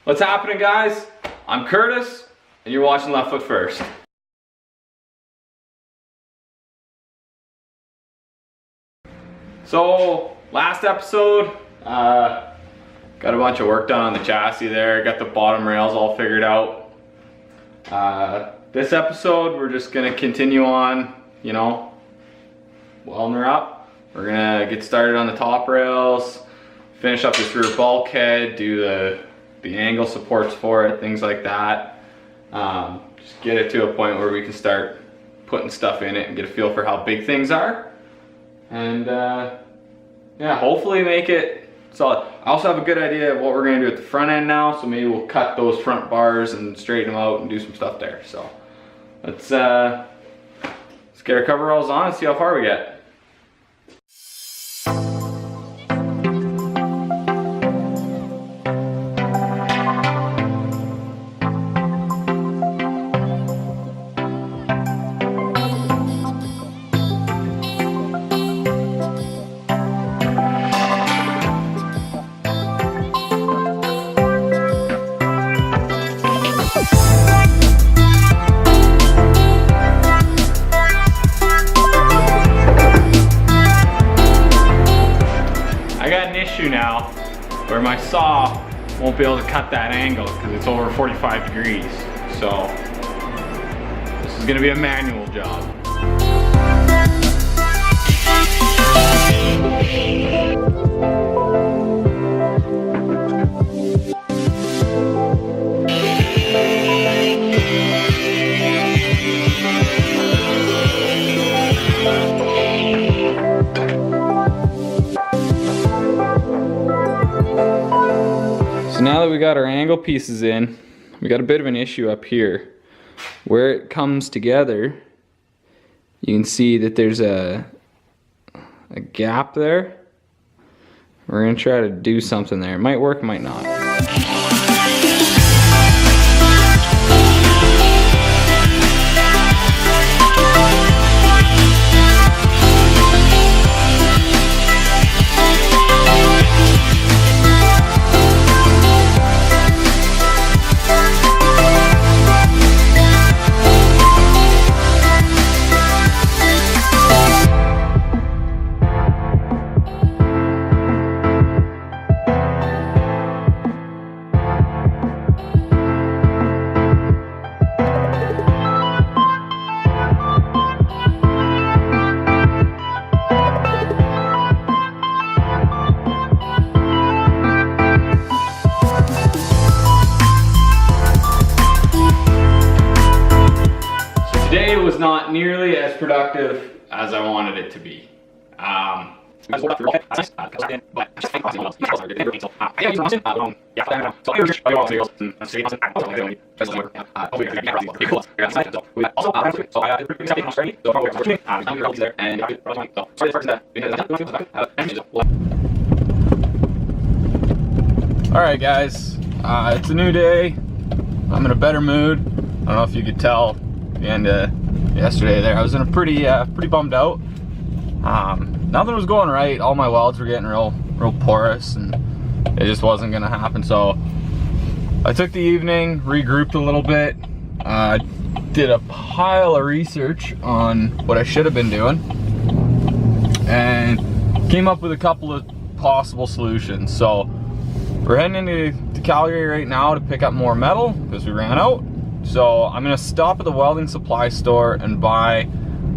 What's happening, guys? I'm Curtis, and you're watching LeftFootFirst. So, last episode, got a bunch of work done on the chassis there, got the bottom rails all figured out. This episode, we're just gonna continue on, you know, welding her up. We're gonna get started on the top rails, finish up this rear bulkhead, do the angle supports for it, things like that. Just get it to a point where we can start putting stuff in it and get a feel for how big things are. And yeah, hopefully make it solid. I also have a good idea of what we're gonna do at the front end now, so maybe we'll cut those front bars and straighten them out and do some stuff there. So let's get our coveralls on and see how far we get. Now where my saw won't be able to cut that angle because it's over 45 degrees. So this is going to be a manual job. So now that we got our angle pieces in, we got a bit of an issue up here. Where it comes together, you can see that there's a gap there. We're gonna try to do something there. It might work, it might not. Not nearly as productive as I wanted it to be. Alright guys, it's a new day. I'm in a better mood. I don't know if you could tell at the end of yesterday there, I was in a pretty bummed out. Nothing was going right. All my welds were getting real porous, and it just wasn't gonna happen. So I took the evening, regrouped a little bit, did a pile of research on what I should have been doing, and came up with a couple of possible solutions. So we're heading into Calgary right now to pick up more metal because we ran out. So I'm gonna stop at the welding supply store and buy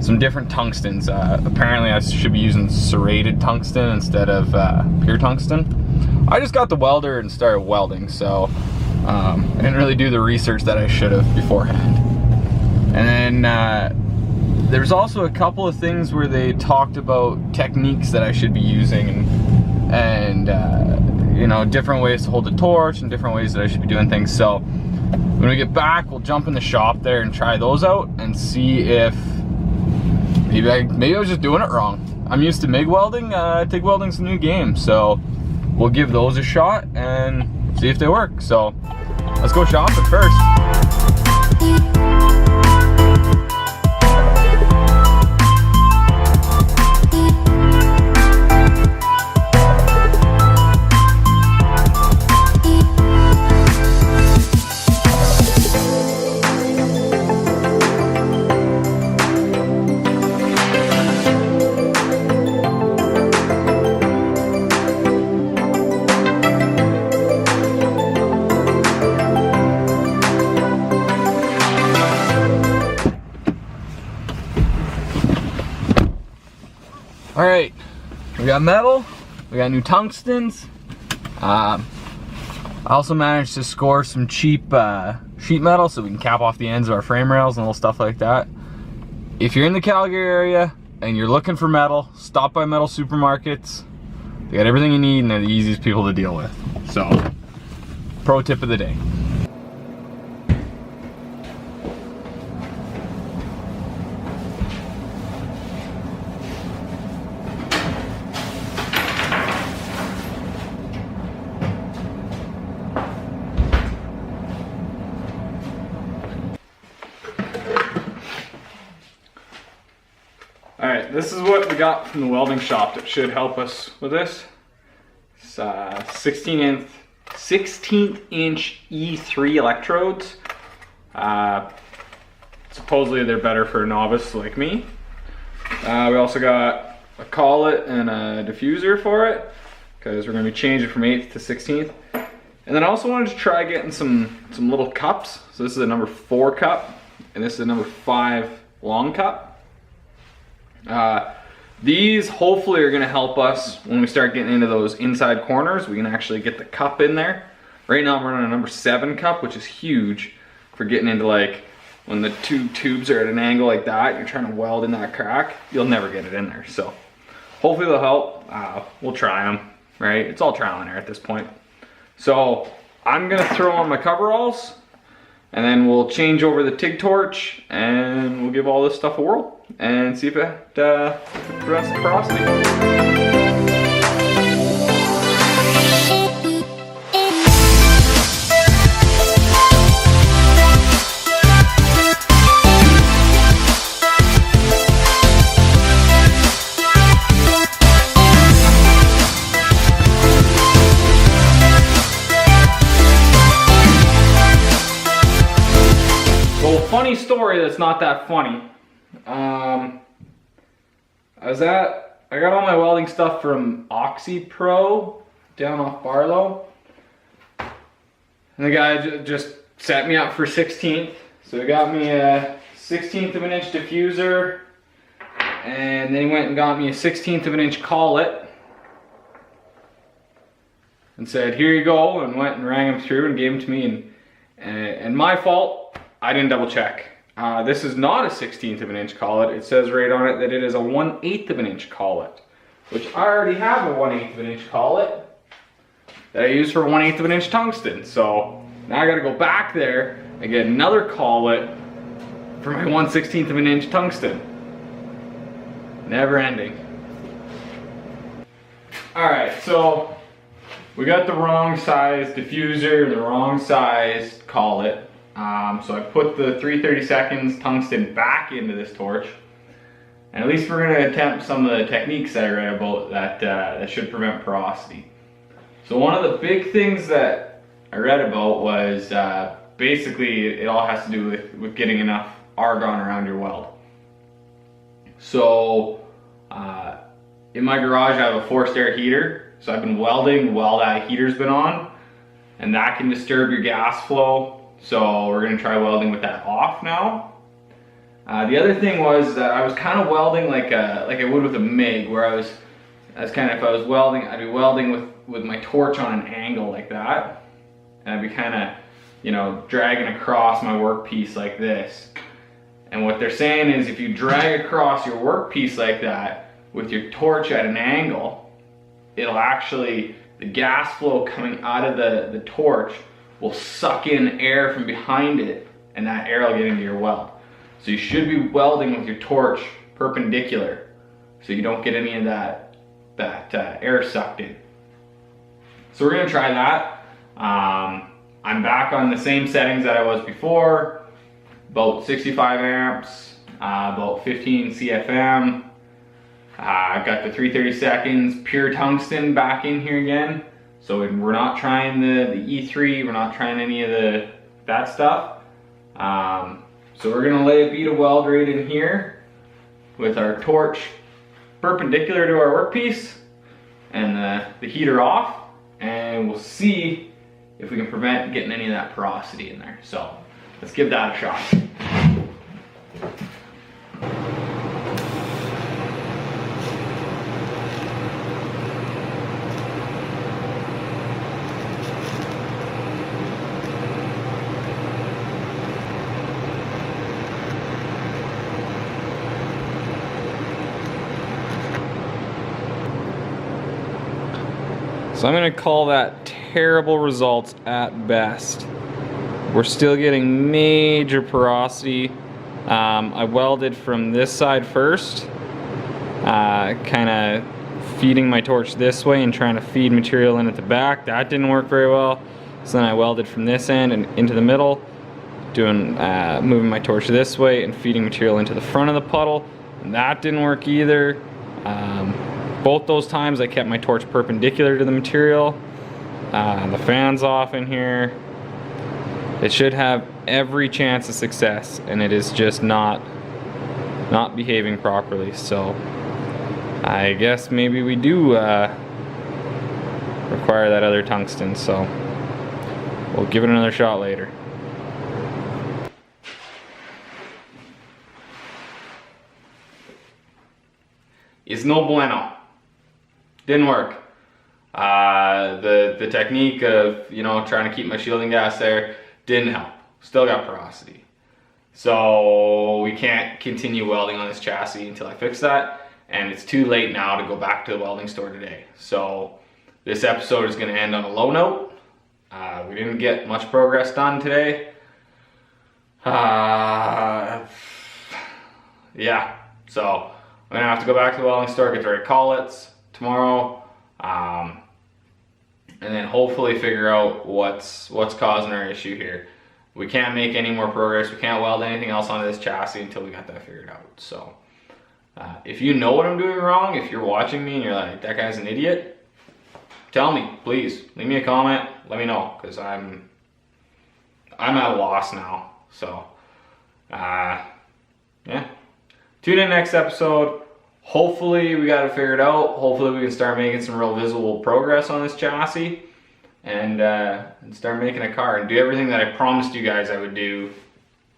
some different tungstens. Apparently I should be using serrated tungsten instead of pure tungsten. I just got the welder and started welding, so I didn't really do the research that I should have beforehand. And then there's also a couple of things where they talked about techniques that I should be using, and you know, different ways to hold the torch and different ways that I should be doing things. So when we get back, we'll jump in the shop there and try those out and see if maybe I was just doing it wrong. I'm used to MIG welding. TIG welding's a new game, so we'll give those a shot and see if they work. So let's go shopping first. right, we got metal, we got new tungstens. I also managed to score some cheap sheet metal so we can cap off the ends of our frame rails and little stuff like that. If you're in the Calgary area and you're looking for metal, stop by metal supermarkets. They got everything you need and they're the easiest people to deal with. So, pro tip of the day. Alright, this is what we got from the welding shop that should help us with this. It's 16th inch E3 electrodes. Supposedly they're better for a novice like me. We also got a collet and a diffuser for it, because we're going to be changing from 8th to 16th. And then I also wanted to try getting some little cups. So this is a number 4 cup, and this is a number 5 long cup. These hopefully are going to help us when we start getting into those inside corners. We can actually get the cup in there. Right now I'm running a number 7 cup, which is huge for getting into, like, when the two tubes are at an angle like that, you're trying to weld in that crack, you'll never get it in there. So hopefully they'll help. We'll try them, right? It's all trial and error at this point. So I'm going to throw on my coveralls, and then we'll change over the TIG torch, and we'll give all this stuff a whirl and see if it prevents the porosity. Well, funny story that's not that funny. I got all my welding stuff from Oxy Pro down off Barlow. And the guy just set me up for 16th. So he got me a 16th of an inch diffuser, and then he went and got me a 16th of an inch collet and said, here you go, and went and rang him through and gave them to me. And my fault, I didn't double check. This is not a 16th of an inch collet. It says right on it that it is a 1/8 of an inch collet, which I already have a 1/8 of an inch collet that I use for 1/8 of an inch tungsten. So now I gotta go back there and get another collet for my 1/16 of an inch tungsten. Never ending. All right, so we got the wrong size diffuser and the wrong size collet. So I put the 3/32 tungsten back into this torch, and at least we're going to attempt some of the techniques that I read about that should prevent porosity. So one of the big things that I read about was basically it all has to do with getting enough argon around your weld. So in my garage I have a forced air heater, so I've been welding while that heater's been on, and that can disturb your gas flow. So we're going to try welding with that off now. The other thing was that I was kind of welding like I would with a MIG, where I was kind of, if I was welding, I'd be welding with my torch on an angle like that, and I'd be kind of, you know, dragging across my workpiece like this. And what they're saying is if you drag across your workpiece like that with your torch at an angle, it'll actually, the gas flow coming out of the torch will suck in air from behind it, and that air will get into your weld. So you should be welding with your torch perpendicular, so you don't get any of that air sucked in. So we're gonna try that. I'm back on the same settings that I was before, about 65 amps, about 15 CFM. I've got the 3/32 pure tungsten back in here again. So we're not trying the E3, we're not trying any of that stuff. So we're gonna lay a bead of weld right in here with our torch perpendicular to our workpiece and the heater off, and we'll see if we can prevent getting any of that porosity in there. So let's give that a shot. So I'm gonna call that terrible results at best. We're still getting major porosity. I welded from this side first, kind of feeding my torch this way and trying to feed material in at the back. That didn't work very well. So then I welded from this end and into the middle, moving my torch this way and feeding material into the front of the puddle. And that didn't work either. Both those times I kept my torch perpendicular to the material. The fan's off in here. It should have every chance of success, and it is just not behaving properly. So I guess maybe we do require that other tungsten, so we'll give it another shot later. It's no bueno. Didn't work. The technique of, you know, trying to keep my shielding gas there didn't help. Still got porosity. So we can't continue welding on this chassis until I fix that, and it's too late now to go back to the welding store today. So this episode is going to end on a low note. We didn't get much progress done today. Yeah, so I'm gonna have to go back to the welding store, get the right collets tomorrow, and then hopefully figure out what's causing our issue here. We can't make any more progress. We can't weld anything else onto this chassis until we got that figured out. So if you know what I'm doing wrong, if you're watching me and you're like, that guy's an idiot, tell me, please. Leave me a comment, let me know, because I'm at a loss now. So yeah. Tune in next episode. Hopefully we got it figured out. Hopefully we can start making some real visible progress on this chassis and start making a car and do everything that I promised you guys I would do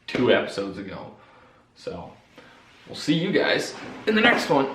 2 episodes ago. So we'll see you guys in the next one.